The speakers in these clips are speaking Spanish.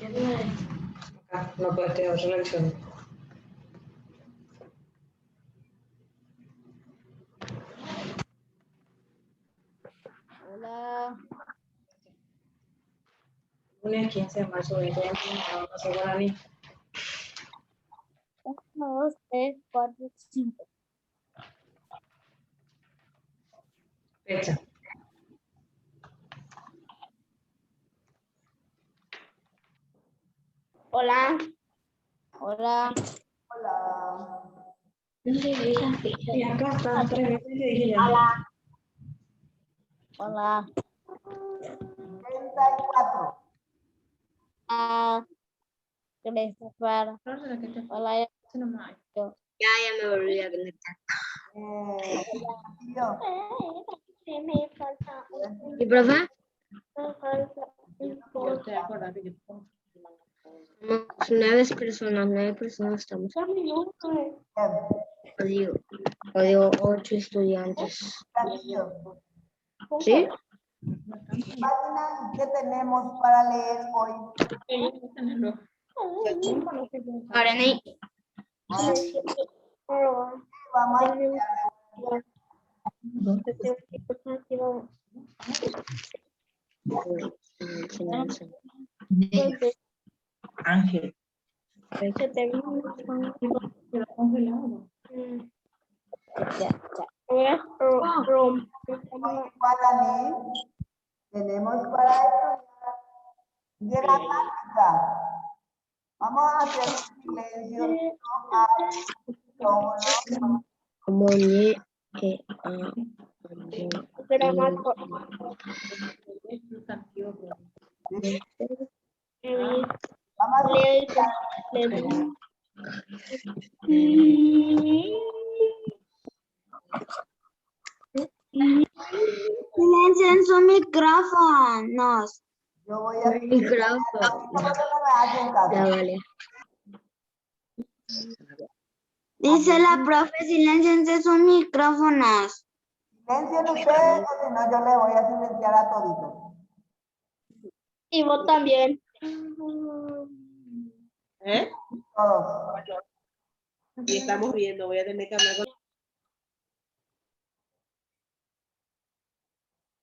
Acá, no puedes tener otra lección. Hola. Lunes 15 de marzo de 2021, no sé guaraní. 1, 2, 3, 4, 5. Fecha. Hola. Hola. Hola. Y acá están 3 veces y dije ya. Hola. Hola. 34. Ah, Christopher. Hola. Ya me volví a conectar. Yo. ¿Y profe? Yo te acuerdas que yo Somos 9 personas estamos. Código 8 estudiantes. Castillo. ¿Sí? Página que tenemos para leer hoy. Guaraní. Vamos a estudiar. Ángel. Guaraní. Tenemos para estudiar gramática. Vamos a hacer silencio. Como ni que Vamos a Silencio en sus micrófonos. Yo voy a micrófono. Ya vale. Dice la profe, silenciense sus micrófonos. Silencien ustedes o si no yo le voy a silenciar a toditos. Y vos también. ¿Eh? Todos. Y estamos viendo, voy a tener que hablar con...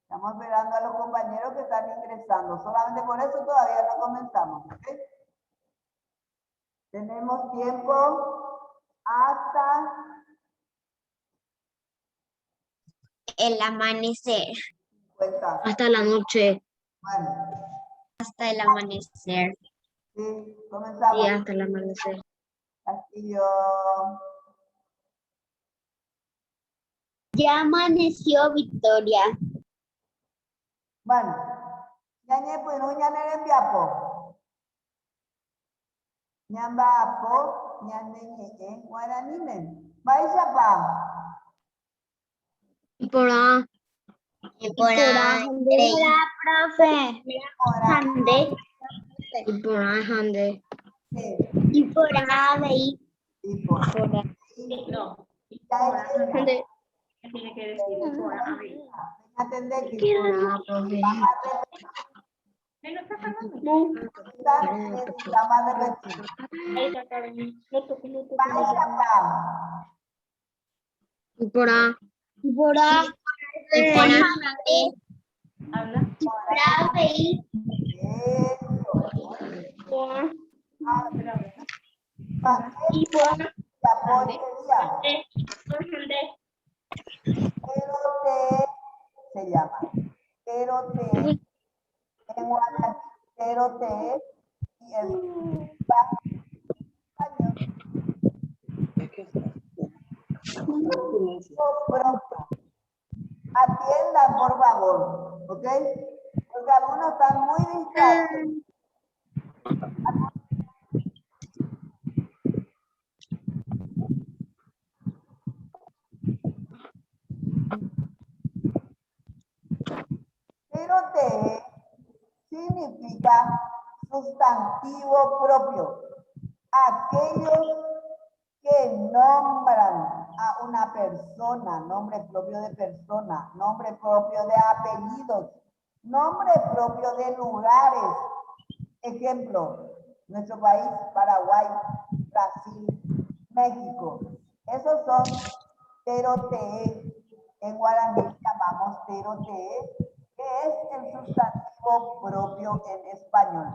Estamos esperando a los compañeros que están ingresando. Solamente por eso todavía no comenzamos. ¿Ok? Tenemos tiempo hasta El amanecer. 50. Hasta la noche. Bueno, Hasta el amanecer. sí, comenzamos. Sí, hasta el amanecer. Castillo. Ya amaneció Victoria. Bueno, ñañe pues no ñaner en viapo. Ñambapo, ñane ñeñe, guaraninen. Vaya pa. Y por ahí. Hola, profe. Ora. Y por ahí, Jande. Sí, Y por ahí. y por. No. Ya es Tiene que decir por ahí. atender que Y por ahí, profe. vamos a repetir. Vaya pa. Y por ahí. Y por ahí. Y por ahí. Y Erote se llama. Erote. En guaraní, erote. Y el español. Propio. Atiendan, por favor. ¿Ok? Porque algunos están muy distraídos. Erote significa sustantivo propio. Aquellos que nombran a una persona, nombre propio de persona, nombre propio de apellidos, nombre propio de lugares. Ejemplo, Nuestro país, Paraguay, Brasil, México. Esos son terotee. En guaraní llamamos terotee, que es el sustantivo propio en español.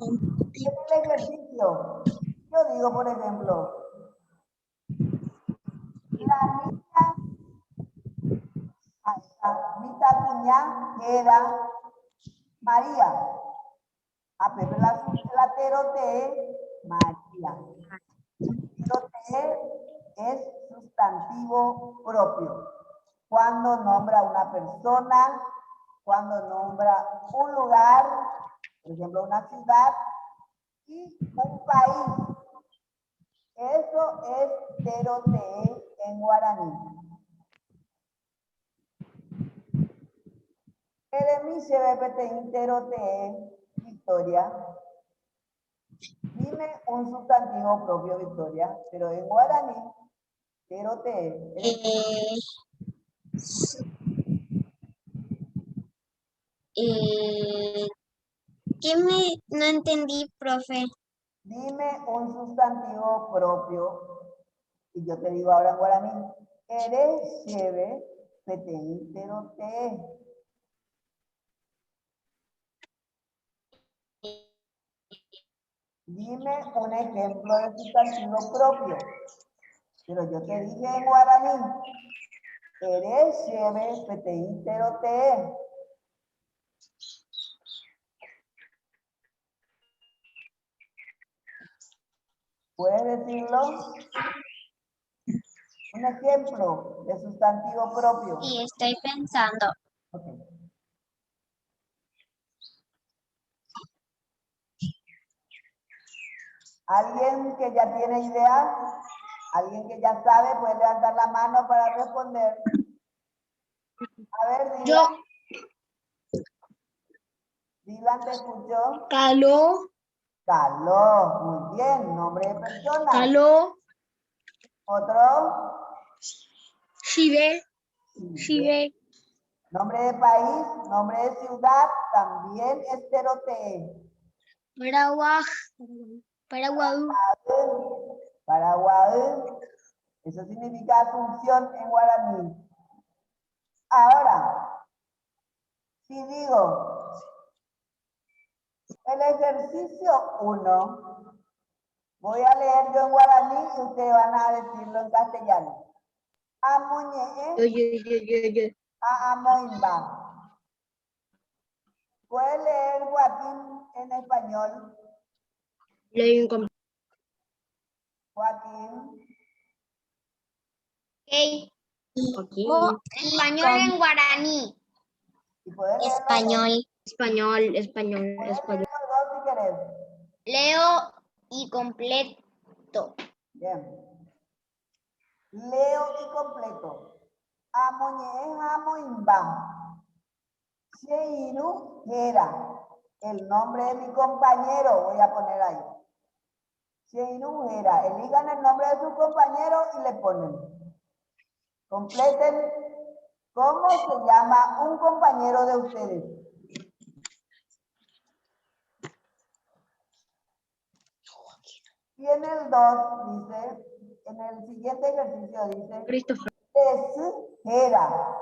En el ejercicio, yo digo, por ejemplo, la niña, mi niña era María. A Pepe la terotee María. Terotee es sustantivo propio. Cuando nombra a una persona, cuando nombra un lugar, por ejemplo, una ciudad y un país. Eso es terotee en guaraní. Eremiche bepete terotee Victoria. Dime un sustantivo propio, Victoria, pero en guaraní, terotee. No entendí, profe. Dime un sustantivo propio, y yo te digo ahora en guaraní, eres cheve, petén, terotee. Dime un ejemplo de sustantivo propio, pero yo te dije en guaraní, eres cheve, petén, terotee. ¿Puedes decirlo? Un ejemplo de sustantivo propio. Sí, estoy pensando. Okay. ¿Alguien que ya tiene idea? ¿Alguien que ya sabe puede levantar la mano para responder? A ver, Dylan. Yo. Dylan, ¿te escuchó? Caló. Caló, muy bien, nombre de persona. Caló. ¿Otro? Chive. Sí, Chive. nombre de país, nombre de ciudad, también es terotee. Paraguay. Paraguay. Paraguay, eso significa asunción en guaraní. Ahora, si digo, el ejercicio 1, voy a leer yo en guaraní y ustedes van a decirlo en castellano. Amuñe, a amoimba. ¿Puede leer Joaquín en español? Joaquín. Español en guaraní. ¿Y puede leerlo? Español. Español. ¿Puede leerlo dos si querés? Leo y completo. Bien. Leo y completo. Amoñe amoimba. Cheiru era. El nombre de mi compañero, voy a poner ahí. Cheiru era. Elijan el nombre de su compañero y le ponen. Completen. ¿Cómo se llama un compañero de ustedes? Y en el 2 dice, en el siguiente ejercicio dice, Christopher. era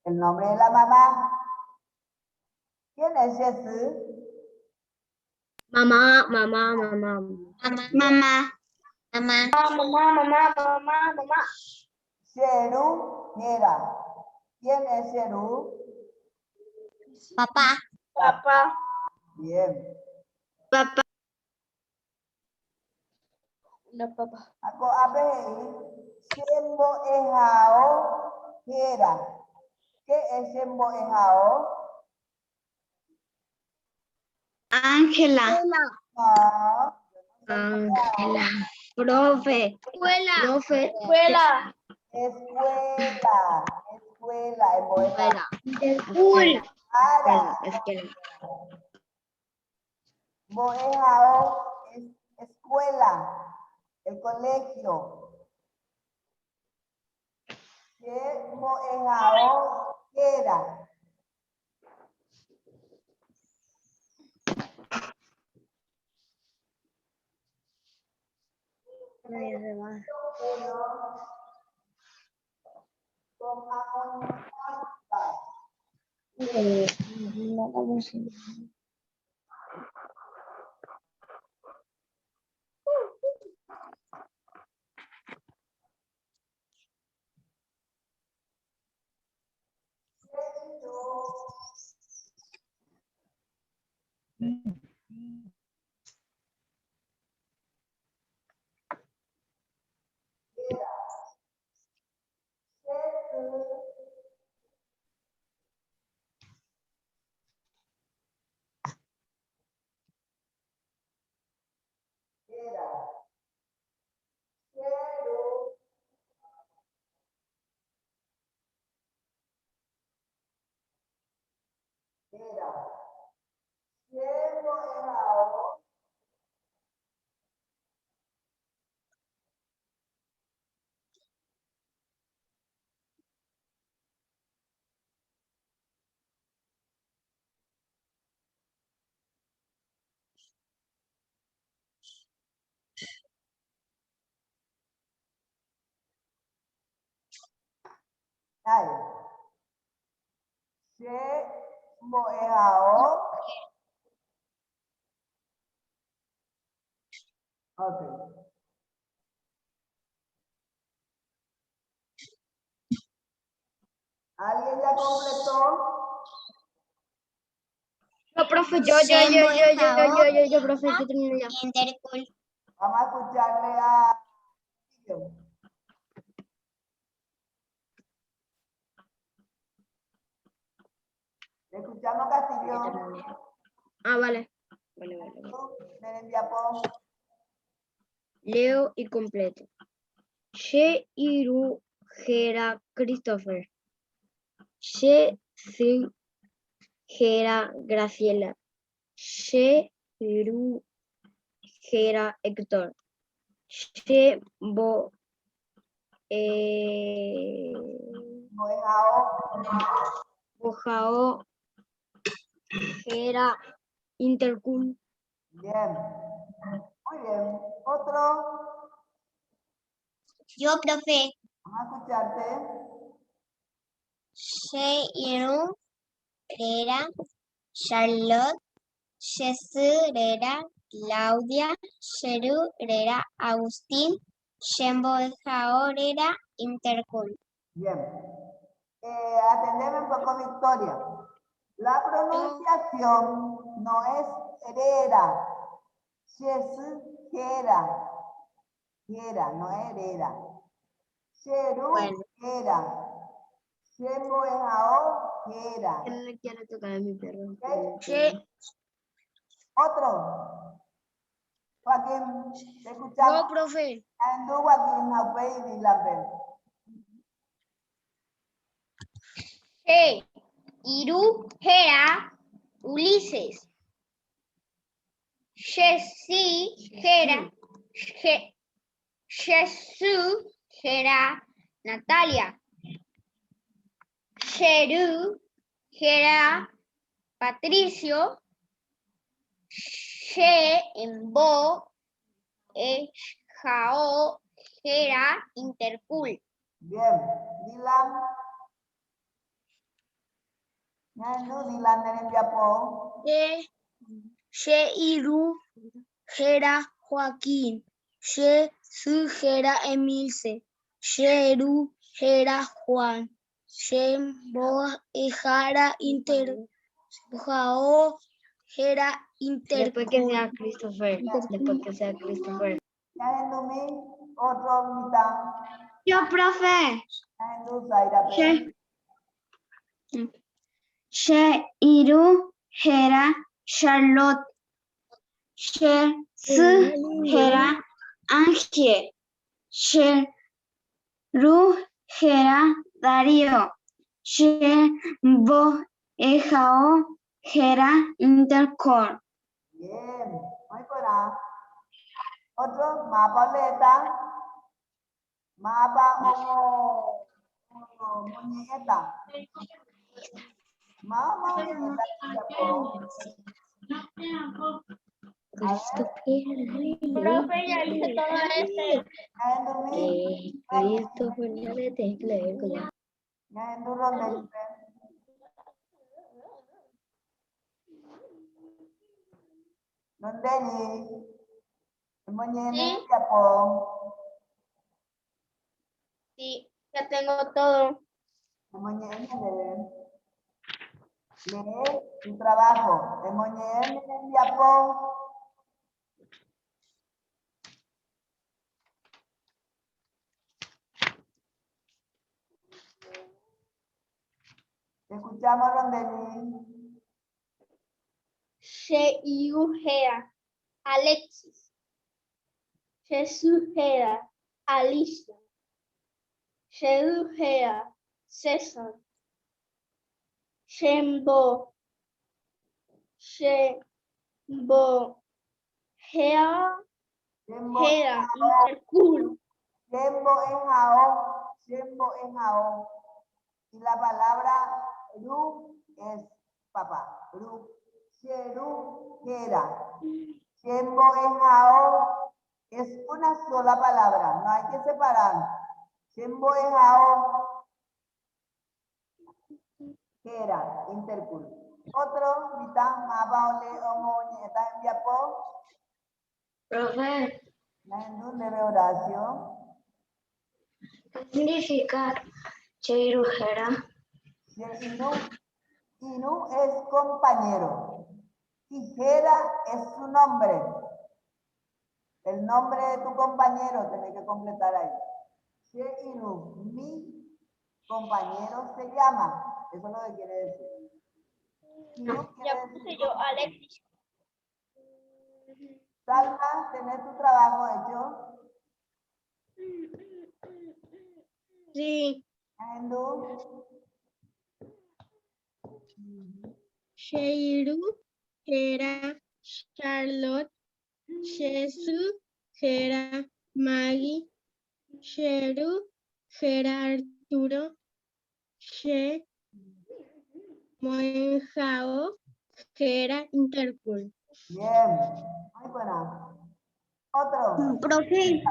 el nombre de la mamá. ¿Quién es Jesús? Mamá. Sheru era. ¿Quién es Sheru? Papá. Papá. Bien. Papá. La papá. Ako abe, Shembo Ejao era. ¿Qué es Shembo Ejao? Ángela. No. Ángela. Profe. Profe. Escuela. Escuela. Escuela. En Boeta. Escuela. Ara. Escuela. Boejao es escuela. El colegio. Shembo Ejao era. Nadie se va. Con amonita. No, como si. Ay. Se moeao. Ok. ¿Alguien ya completó? No, profe, profe, yo termino ya. Intercool. Vamos a escucharle a... ¿Le escuchamos, Castillo? Ah, vale. Leo y completo. She Iru Gera Christopher. She Su Gera Graciela. She Iru Gera Héctor. She Bo Bojao Gera Intercool. Bien. Muy bien. Otro. Yo, profe. Vamos a escucharte. Sheiru Rera, Charlotte, Jesús Rera, Claudia, Sheru Rera, Agustín, Shembo Rera, Intercool. Bien. Atendeme un poco, Victoria. La pronunciación no es herera. Jesús Gera. Gera, no es herera. Sheru Gera. Shembo Gera. Ya le toca a mi perro. ¿Okay? Otro. Joaquín, ¿te escuchamos? No, profe. Ando Joaquín, Aupey y Lambert. Hey, Iru Gera, Ulises. Jessy Gera, Jesús Gera, Natalia. Sheru Gera, Patricio. She Embo, Jao Gera, Intercool. Bien. Dylan. Ando Dylan en Japón. Iru Gera Joaquín. Su Gera Emilce. Sheru Gera Juan. Shembo Ejara Inter. Jao Gera Inter. Después que sea Christopher. Después que sea Christopher. Ando mi. Otro mitad. Yo, profe. Ando Zaira. Iru Gera Charlotte. Su Gera Ángel. Ru Gera Darío. Bo Ejao Gera Intercore. Bien. Muy buena. Otro, Mapaleta. Mapa como muñeca. Mama muñeca. Profe, ya hice todo este. Sí, ya tengo todo. Lee tu trabajo. Te escuchamos, Rondeli. Sheila, Alexis. Sheila, Alicia. Sheila, César. Shembo. Shembo. Hea. Hea. Intercool. Shembo es jao. Y la palabra ru es papá. Ru. Sheru, Gera. Shembo es jao. Es una sola palabra. No hay que separar. Shembo es jao. Gera, intercool. Otro, mitad, mabaole, omo, está en diapo. Profe, Debe Horacio. ¿qué significa Cheirujera? Inu es compañero. Y Jera es su nombre. El nombre de tu compañero tenés que completar ahí. Inu, mi compañero se llama. Eso es lo que quiere decir. Inu quiere Ya puse decir yo, Alexis. Salma, ¿tenés tu trabajo hecho? Sí. Endu. Sheiru, Gera, Charlotte, Jesús, Gera, Maggie, Sheru, Gera, Arturo, She, Moenjao, Gera, Interpol. Bien, muy buena. Otro. Profe,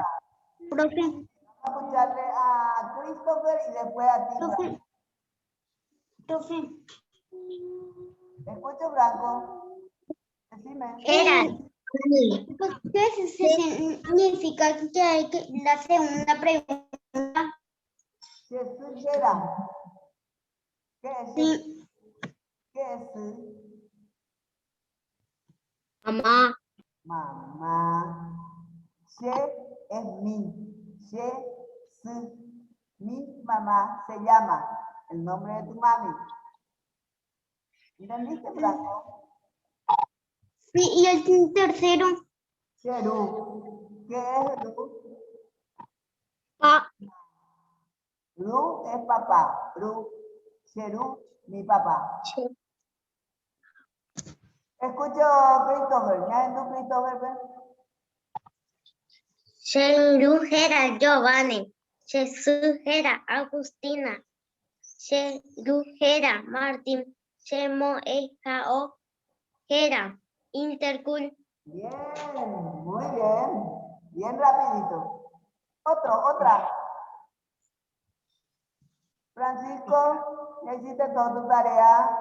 profe, Vamos a escucharle a Christopher y después a ti. profe, profe. Te escucho, Franco. Decime. ¿Qué significa que hay que la segunda pregunta? Jesús Gera. ¿Qué es? Sí. ¿Qué es? Mamá. Mamá. She es mi. She, su. Mi mamá se llama. El nombre de tu mami. ¿Entendiste, Franco? Sí, y el tercero. Sheru. ¿Qué es Ru? Pa. Ru es papá. Ru. Sheru, mi papá. Escucho Christopher. ¿Ya es tú, Christopher? Sherujera Giovanni, Sherujera Agustina, Sherujera Martín, Shemoejao Jera, Intercool. Bien, muy bien. Bien rapidito. Otra. Francisco, ¿ya hiciste toda tu tarea?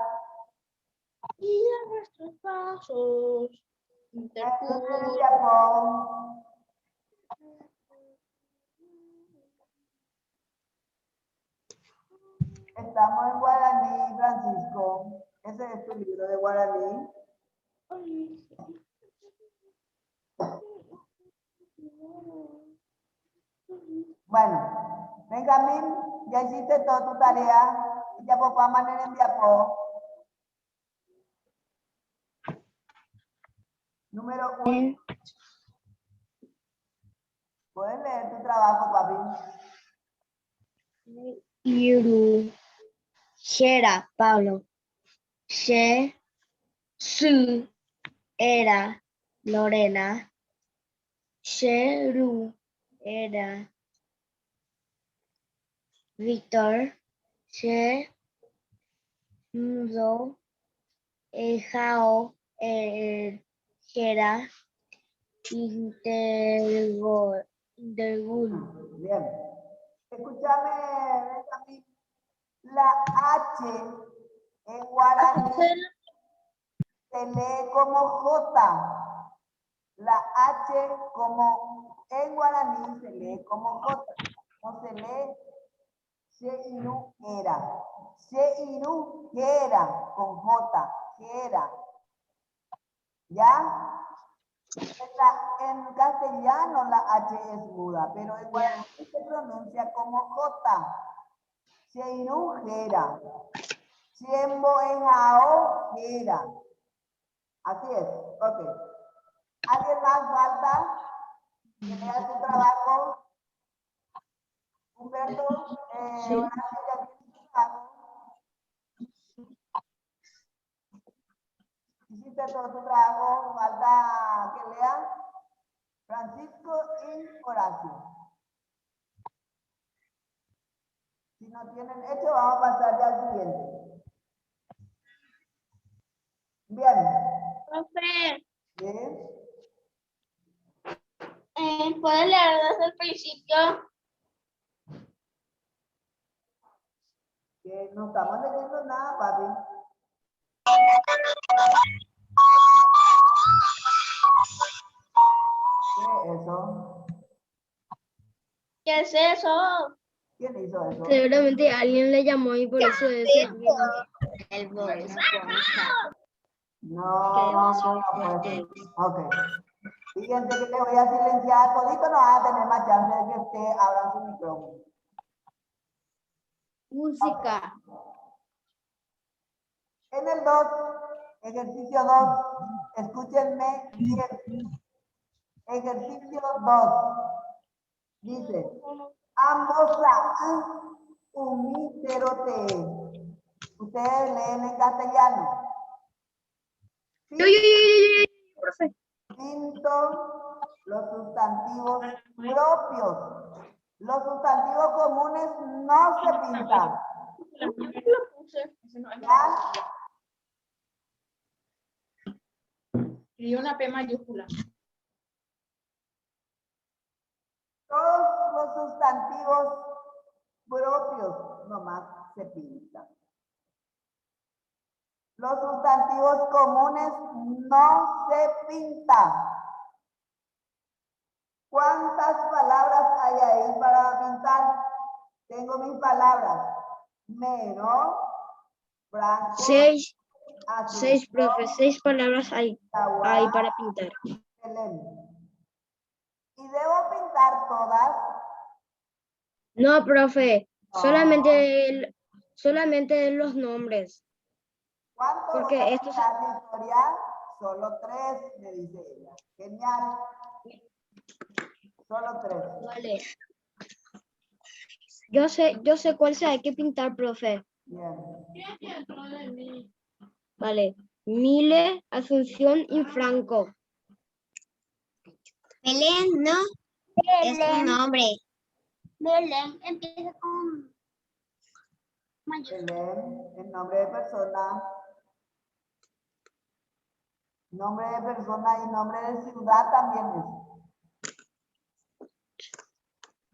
Y a nuestros pasos. Intercool. Estamos en guaraní, Francisco. Ese es tu libro de guaraní. Bueno, Benjamín, ya hiciste toda tu tarea. Ya papá manera en diapo. Número 1. ¿Puedes leer tu trabajo, papi? Yuru, Jera Pablo, She, Su, Era Lorena, Sheru, Era Víctor, She, Mudo, Jao, Jera, intergul. Bien. Escúchame, Benjamín. La H en guaraní se lee como J. La H como en guaraní se lee como J. No se lee Sheinu era. Sheinu era con J. Era. ¿Ya? En castellano la H es muda, pero en guaraní se pronuncia como J. Sheinu era. Siembo en Ao era. Así es. Ok. ¿Alguien más falta? ¿Que lea su trabajo? Humberto, Sí. Horacio, ¿ya viste tu trabajo? ¿Hiciste todo tu trabajo? ¿Falta que lean? Francisco y Horacio. Si no tienen hecho, vamos a pasar ya al siguiente. Bien. Profe, Bien. ¿puedes leer desde el principio? Que no estamos leyendo nada, papi. ¿Qué es eso? ¿Qué es eso? ¿Quién hizo eso? Seguramente alguien le llamó y por eso es El Bob Esponja. No, que no, demasiado no, fuerte. pues. Ok. Fíjense que le voy a silenciar. Todito no van a tener más chance de que usted abra su micrófono. Música. En el 2, ejercicio 2, escúchenme bien. Ejercicio 2. Dice, ambos umiterote. Ustedes leen en castellano. Profe. Quinto, los sustantivos propios. Los sustantivos comunes no se pintan. ¿Ya? Y una P mayúscula. Todos los sustantivos propios nomás se pintan. Los sustantivos comunes no se pintan. ¿Cuántas palabras hay ahí para pintar? Tengo mis palabras. Mero, blanco, 6, azul, profe, 6 palabras hay para pintar. excelente. ¿Y debo pintar todas? No, profe, No. solamente los nombres. ¿Cuánto Porque voy a estos- pintar, Victoria? Solo 3, me dice ella. Genial. Solo 3. Vale. Yo sé cuál se hay que pintar, profe. Bien. Vale. Mile, Asunción y Franco. Belén, ¿no? Es un nombre. Belén empieza con Belén, el nombre de persona. Nombre de persona y nombre de ciudad también es.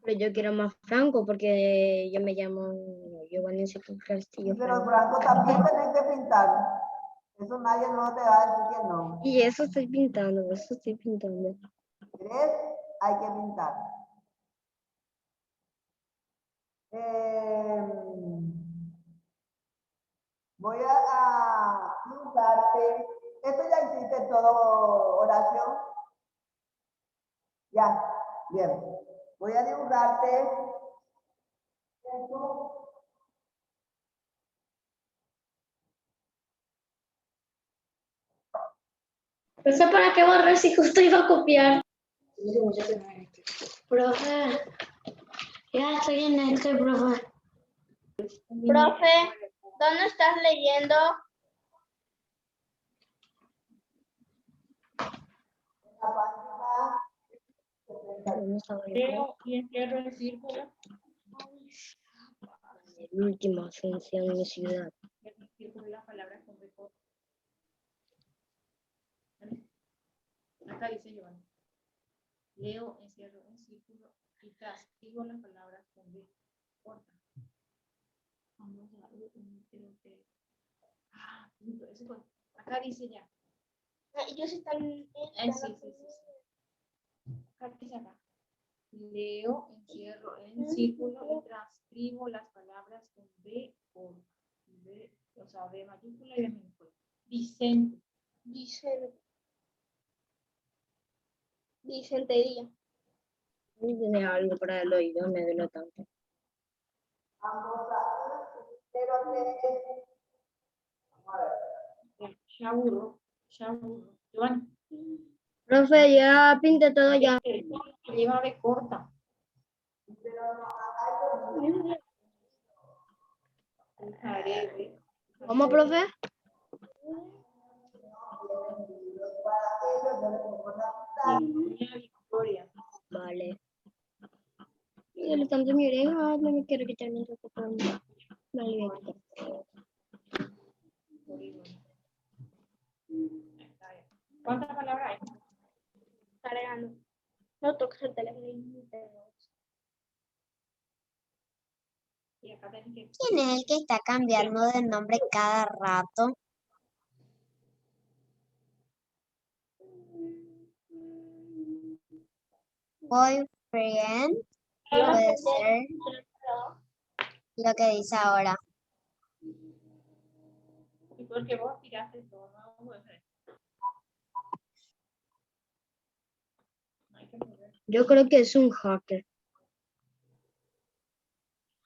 Pero yo quiero más Franco porque yo me llamo Giovanni Castillo Pero Franco. Franco también tenés que pintar. Eso nadie no te va a decir que no. Y eso estoy pintando. ¿Crees? Hay que pintar. Voy a dibujarte. ¿Esto ya hiciste todo, Horacio? Ya, bien. Voy a dibujarte esto. No sé para qué borrar si justo iba a copiar. Profe, ya estoy en este, profe. Profe, ¿dónde estás leyendo? Creo y entierro el círculo. El último, Asunción, mi ciudad. El círculo y las palabras con recorte. Acá dice Giovanni. Leo, encierro en círculo y transcribo las palabras con B corta. Vamos a ver, creo que... Ah, punto, ese fue. Acá dice ya. Ellos están... Sí. Acá dice acá. Leo, encierro en círculo y transcribo las palabras con B corta. B, o sea, B mayúscula y B minúscula. Vicente. Disentería. Tiene algo para el oído, me duele tanto. Vamos a pero Chaburro. Giovanni. Profe, ya pinté todo ya. Lleva B corta. ¿Cómo, profe? Victoria. Vale. Y el tanto de mi oreja, no me quiero quitarme un poco con vale. ¿Cuántas palabras hay? Cargando. No toques el teléfono y Y acá tenés que... ¿Quién es el que está cambiando de nombre cada rato? Boyfriend puede ser lo que dice ahora. Y porque vos tiraste todo, no puede ser. Hay que mover. Yo creo que es un hacker.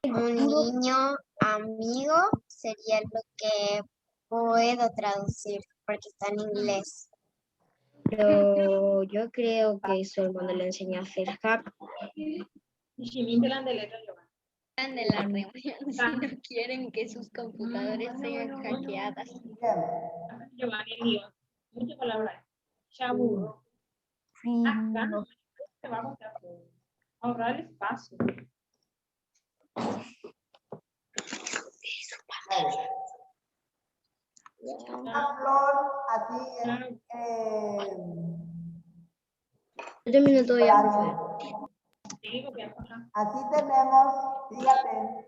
Un niño amigo sería lo que puedo traducir porque está en inglés. Pero yo creo que su hermano le enseña a hacer hack. Y si me te de letra, Giovanni. De la reunión si no quieren que sus computadores sean hackeadas. Giovanni, lío. Muchas palabras. Chaburro. Acá te va a mostrar todo. Ahorrar espacio. una flor así Yo termino todo ya, profe. Horacio. Sí, porque acá. Así tenemos, fíjate,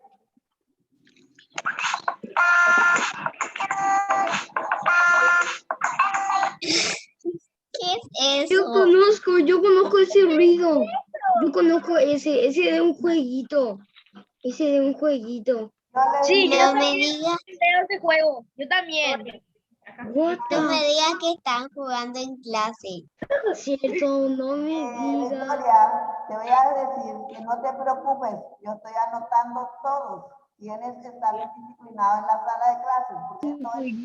¿Qué es eso? Yo conozco ese ruido. Yo conozco ese de un jueguito. Ese de un jueguito. yo les No me digas, ese juego. Yo también. What no me the... digas que están jugando en clase. Cierto, no me digas. Victoria, te voy a decir que no te preocupes, yo estoy anotando todos. Tienes que estar disciplinado en la sala de clases, porque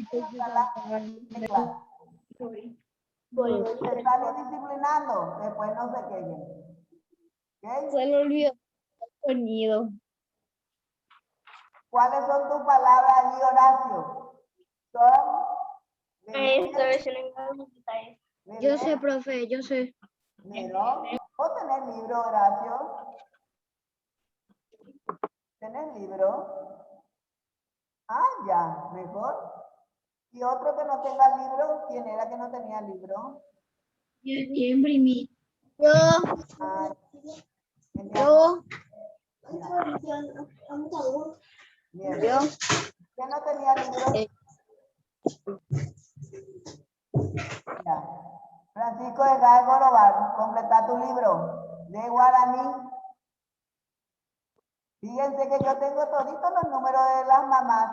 esto es una sala de clases. Se están disciplinando, después no se quejen. ¿Ok? Se me olvidó el sonido. ¿Cuáles son tus palabras allí, Horacio? Son... Esta versión en Yo sé, profe, yo sé. ¿No? ¿Vos tenés libro, Horacio? ¿Tenés libro? Ah, ya, mejor. ¿Y otro que no tenga libro? ¿Quién era que no tenía libro? Yo imprimí. Yo, Ah, yo, bien. ¿Quién no tenía libro? Ya. Francisco de Gael Gorobar, completa tu libro de guaraní. Fíjense que yo tengo toditos los números de las mamás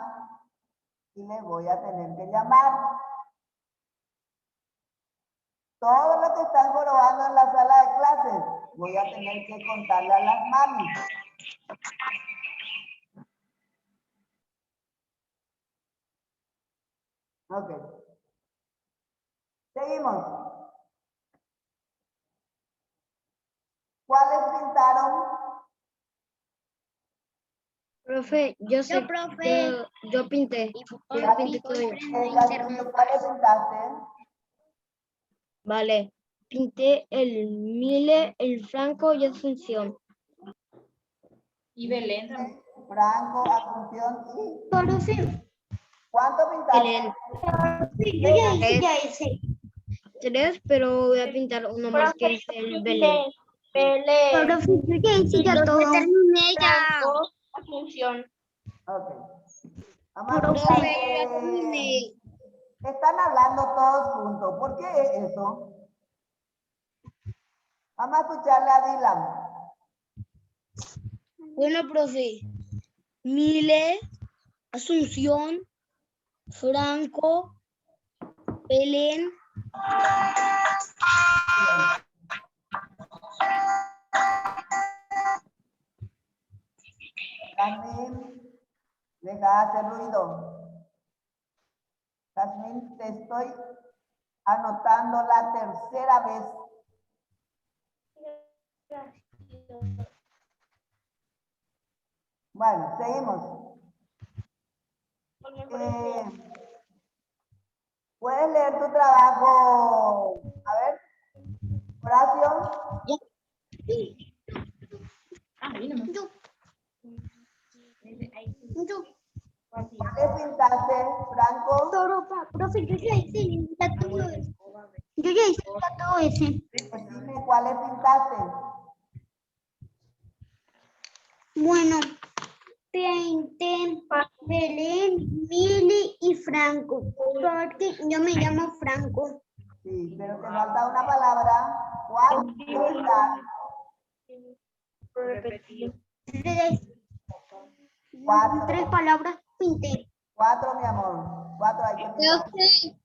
y les voy a tener que llamar. Todo lo que están jorobando en la sala de clases, voy a tener que contarle a las mamis. Ok. Seguimos. ¿Cuáles pintaron? Profe, yo sé. profe. Yo pinté. Y Yo pinté todo yo. ¿Cuáles pintaste? Vale. Pinté el Mile, el Franco y Asunción. Y Belén también. Franco, Asunción y... Profe, ¿Cuánto pintaste? Belén. sí, yo ya hice. 3, pero voy a pintar uno más que es el Belén. Belén. Profe, yo ya hice ya todo. Terminé ya. Franco, Asunción. Ok. Vamos a Profe, buscar, yo ya terminé. están hablando todos juntos. ¿Por qué es eso? Vamos a escucharle a Dylan. Bueno, profe. Mile, Asunción, Franco, Belén. Jazmín, deja de hacer ruido. Jazmín, te estoy anotando la tercera vez. Bueno, seguimos. ¿Puedes leer tu trabajo? A ver, Horacio. ¿Qué pintaste, Franco? profe, yo ya hice ya todo eso. Yo ya hice ya todo eso. Dime cuáles pintaste. Bueno, pinté Belén, Mili y Franco. Porque yo me llamo Franco. Sí, pero te falta una palabra. ¿Cuál? Repetir. Tres palabras pinté. 4, mi amor. 4 hay que pintar. Profe,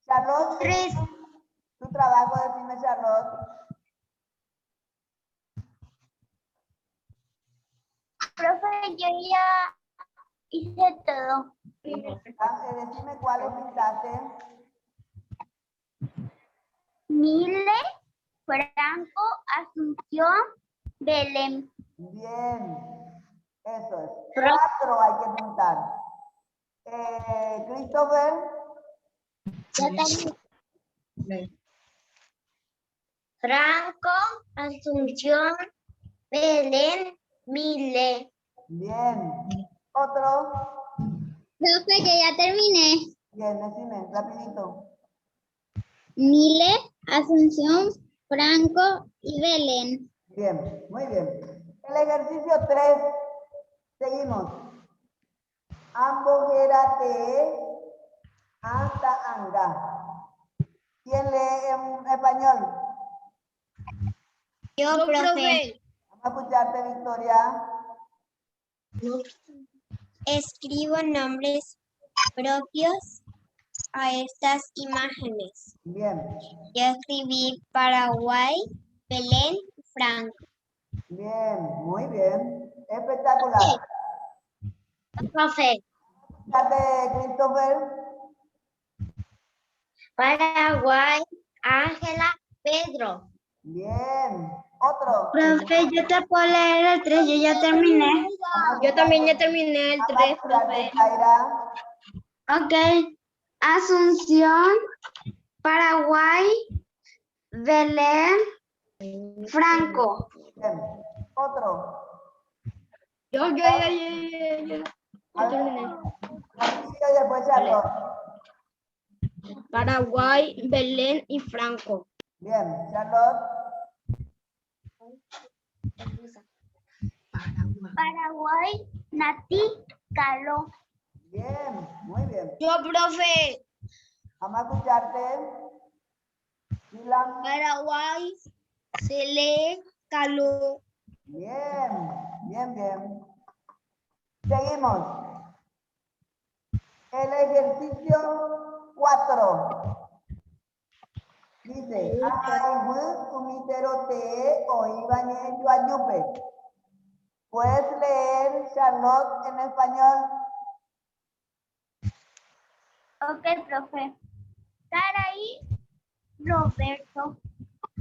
Charlotte, 3. tu trabajo, decime, Charlotte. Profe, yo ya hice todo. Decime cuáles pintaste. Mile, Franco, Asunción, Belén. Bien. Eso es. 4 hay que pintar. Christopher. ya terminé. Franco, Asunción, Belén, Mile. Bien. Otro. Profe, yo ya terminé. Bien, decime, rapidito. Mile, Asunción, Franco y Belén. Bien, muy bien. El ejercicio 3. Seguimos. Ambogérate hasta anga. ¿Quién lee en español? Yo, profe. Vamos a escucharte, Victoria. Escribo nombres propios a estas imágenes. Bien, Yo escribí Paraguay, Belén, Franco. bien, muy bien. Espectacular. Profe, Escucharte, Christopher. Paraguay, Ángela, Pedro. Bien. Otro. Profe, yo te puedo leer el 3, yo ya terminé. Yo también ya terminé el 3, profe. Zaira. Ok. Asunción, Paraguay, Belén, Franco. Bien. Otro. Yo ya terminé. Y después Charlotte. Paraguay, Belén y Franco. Bien, Charlotte. Paraguay, Nati, Caló. Bien, muy bien. Yo, profe. Vamos a escucharte. Dylan. Paraguay, Cele, Caló. Bien, bien, bien. Seguimos. El ejercicio 4. Dice, Ayú, Tumitero, Te, Oíbañe, Yuayupe. ¿Puedes leer, Charlotte, en español? Ok, profe. Caray, Roberto,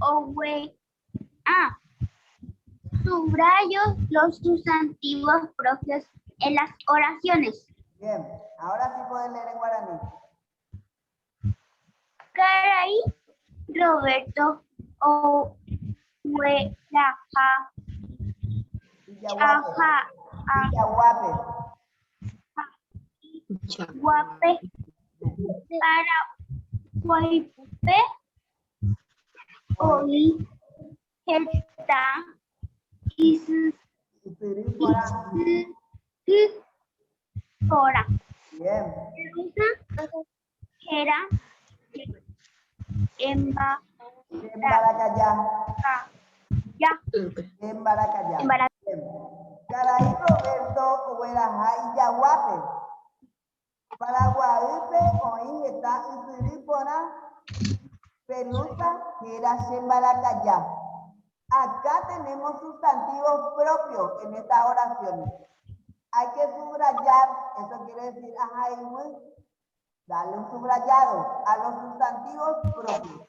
Owe. Subrayo los sustantivos propios en las oraciones. Bien, ahora sí puedes leer en guaraní. Caray, Roberto, Owe, Laja, Aja, Yaguape. Guape, para Guaypupe, Hoy está hora. Bien. Era Embaracayá. ya. Embaracayá. Embara- Bien. Caray Roberto Huerajay Yaguape. Paraguaype hoy está Usuripona. Pelusa era Embaracayá. Acá tenemos sustantivos propios en estas oraciones. Hay que subrayar, eso quiere decir, darle un subrayado a los sustantivos propios.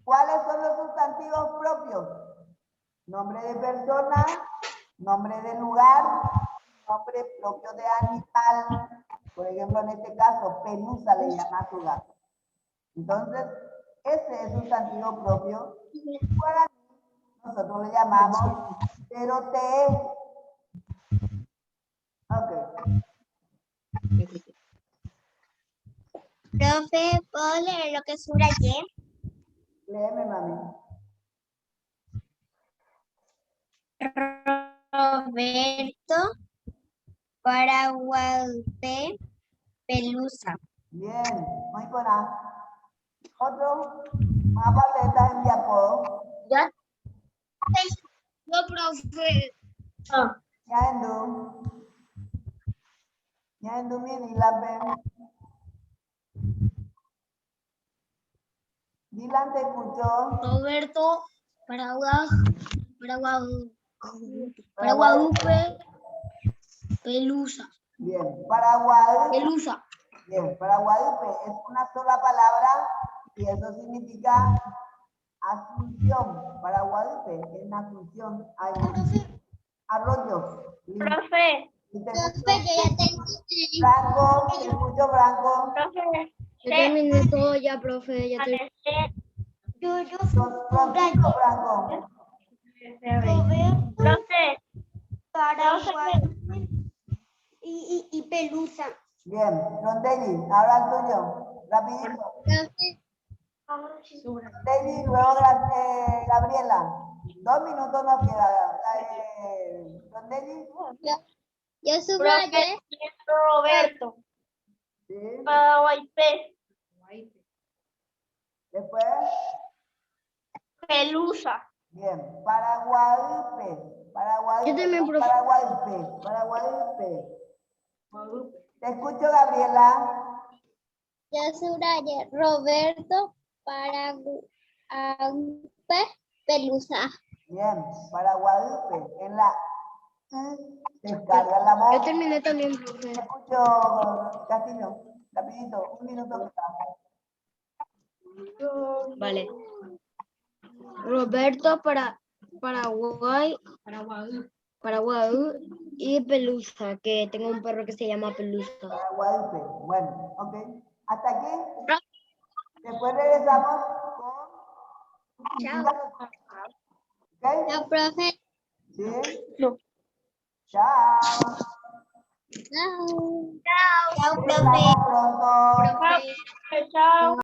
¿Cuáles son los sustantivos propios? Nombre de persona, nombre de lugar, nombre propio de animal. Por ejemplo, en este caso, Pelusa le llama a su gato. Entonces, ese es sustantivo propio. Para nosotros le llamamos cerote. Ok. Profe, ¿puedo leer lo que subrayé? Léeme, mami. Roberto, para Guadalupe, Pelusa. Bien, muy buena. Otro, más paletas en diapo. ¿Ya? No, profe. Nyandu mini lambe. Dilan te escuchó. Roberto, para Guadalupe, Pelusa. Bien, para Guadalupe. Pelusa. Bien, para Guadalupe es una sola palabra y eso significa asunción. Para Guadalupe es una asunción. Hay arroyo. Profe, Y te Profe, escucho, yo ya tengo. Franco, te escucho, Franco. profe, Yo terminé todo ya, profe. Ya terminé. Yo Francisco, Franco. Roberto profe, para Guadalupe y Pelusa. Bien, Rondelli, ahora el tuyo. Rapidito. Profe, Rondelli, luego Gabriela. 2 minutos nos queda. Rondelli. yo subrayé. profe, Roberto, Sí. Paraguaype, Después. Pelusa. Bien, para Guadalupe. Para Guadalupe. Yo también, profe. Para Guadalupe. Para Guadalupe. Te escucho, Gabriela. Yo subrayé Roberto para Guadalupe, Pelusa. Bien, para Guadalupe. En la descarga la Yo voz. terminé también, profe. Te escucho, Castillo. Rapidito, 1 minuto. Vale. Roberto para Paraguay, y Pelusa, que tengo un perro que se llama Pelusa. Para Guadalupe. Bueno, ok. Hasta aquí. Después regresamos con... Chao. ¿Ok? Chao, profe. ¿Sí? No. Chao. Chao. Chao, profe. Nos vemos pronto. Chao.